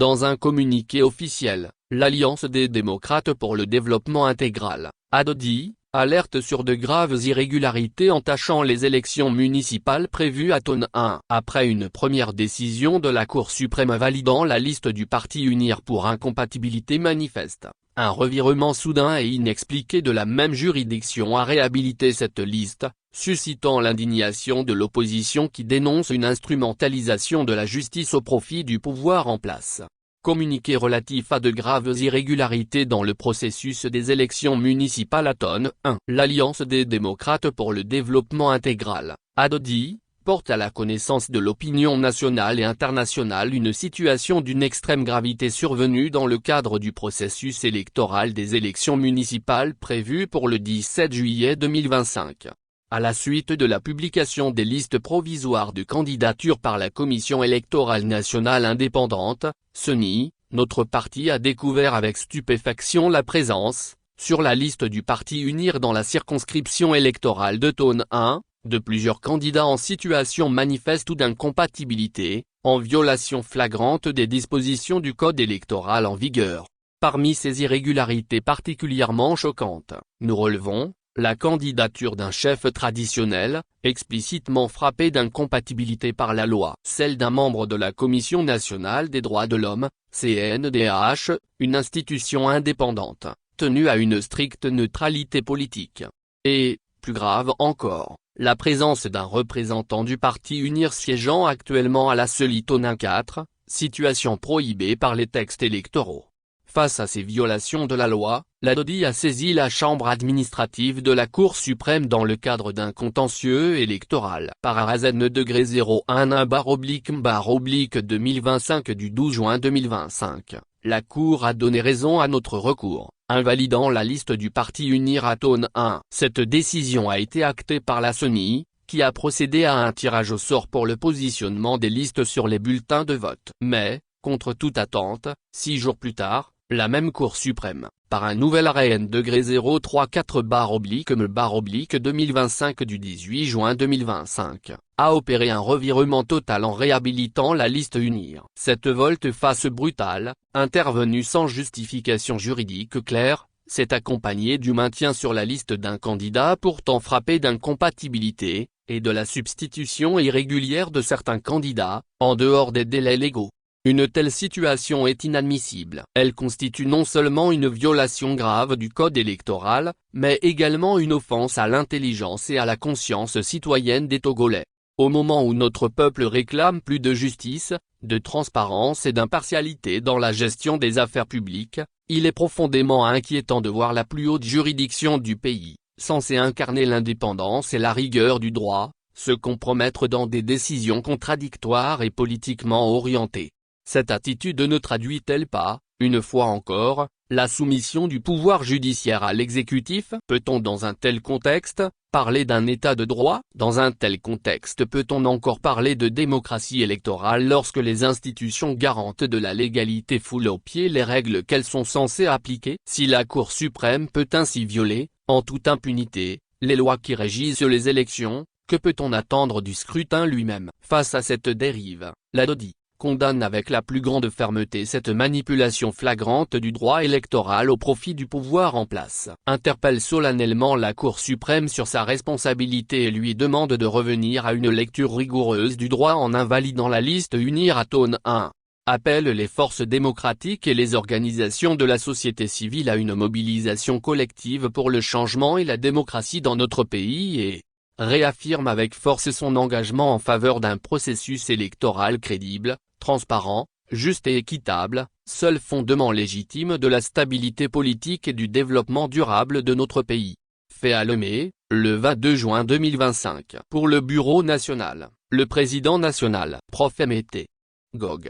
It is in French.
Dans un communiqué officiel, l'Alliance des démocrates pour le développement intégral, ADODI, alerte sur de graves irrégularités entachant les élections municipales prévues à Thônes 1. Après une première décision de la Cour suprême validant la liste du parti UNIR pour incompatibilité manifeste, un revirement soudain et inexpliqué de la même juridiction a réhabilité cette liste, suscitant l'indignation de l'opposition qui dénonce une instrumentalisation de la justice au profit du pouvoir en place. Communiqué relatif à de graves irrégularités dans le processus des élections municipales à Thônes 1. L'Alliance des démocrates pour le développement intégral, ADODI, porte à la connaissance de l'opinion nationale et internationale une situation d'une extrême gravité survenue dans le cadre du processus électoral des élections municipales prévues pour le 17 juillet 2025. À la suite de la publication des listes provisoires de candidature par la Commission électorale nationale indépendante, CENI, notre parti a découvert avec stupéfaction la présence, sur la liste du parti UNIR dans la circonscription électorale de Thônes 1, de plusieurs candidats en situation manifeste ou d'incompatibilité, en violation flagrante des dispositions du code électoral en vigueur. Parmi ces irrégularités particulièrement choquantes, nous relevons la candidature d'un chef traditionnel, explicitement frappé d'incompatibilité par la loi, celle d'un membre de la Commission nationale des droits de l'homme, CNDH, une institution indépendante, tenue à une stricte neutralité politique. Et, plus grave encore, la présence d'un représentant du parti UNIR siégeant actuellement à la CELI Thônes 4, situation prohibée par les textes électoraux. Face à ces violations de la loi, l'ADODI a saisi la chambre administrative de la Cour suprême dans le cadre d'un contentieux électoral par ARAZN-01-M-2025 du 12 juin 2025. La Cour a donné raison à notre recours, invalidant la liste du parti UNIR à Thônes 1. Cette décision a été actée par la CENI, qui a procédé à un tirage au sort pour le positionnement des listes sur les bulletins de vote. Mais, contre toute attente, 6 jours plus tard, la même Cour suprême, par un nouvel arrêt N-034/M/2025 du 18 juin 2025, a opéré un revirement total en réhabilitant la liste UNIR. Cette volte-face brutale, intervenue sans justification juridique claire, s'est accompagnée du maintien sur la liste d'un candidat pourtant frappé d'incompatibilité, et de la substitution irrégulière de certains candidats, en dehors des délais légaux. Une telle situation est inadmissible. Elle constitue non seulement une violation grave du code électoral, mais également une offense à l'intelligence et à la conscience citoyenne des Togolais. Au moment où notre peuple réclame plus de justice, de transparence et d'impartialité dans la gestion des affaires publiques, il est profondément inquiétant de voir la plus haute juridiction du pays, censée incarner l'indépendance et la rigueur du droit, se compromettre dans des décisions contradictoires et politiquement orientées. Cette attitude ne traduit-elle pas, une fois encore, la soumission du pouvoir judiciaire à l'exécutif? Peut-on dans un tel contexte, parler d'un état de droit? Dans un tel contexte peut-on encore parler de démocratie électorale lorsque les institutions garantes de la légalité foulent aux pieds les règles qu'elles sont censées appliquer? Si la Cour suprême peut ainsi violer, en toute impunité, les lois qui régissent les élections, que peut-on attendre du scrutin lui-même? Face à cette dérive, l'ADODI condamne avec la plus grande fermeté cette manipulation flagrante du droit électoral au profit du pouvoir en place, interpelle solennellement la Cour suprême sur sa responsabilité et lui demande de revenir à une lecture rigoureuse du droit en invalidant la liste UNIR à Thônes 1. Appelle les forces démocratiques et les organisations de la société civile à une mobilisation collective pour le changement et la démocratie dans notre pays et réaffirme avec force son engagement en faveur d'un processus électoral crédible, transparent, juste et équitable, seul fondement légitime de la stabilité politique et du développement durable de notre pays. Fait à Lomé, le 22 juin 2025. Pour le Bureau national, le président national, Prof. M.T. Gog.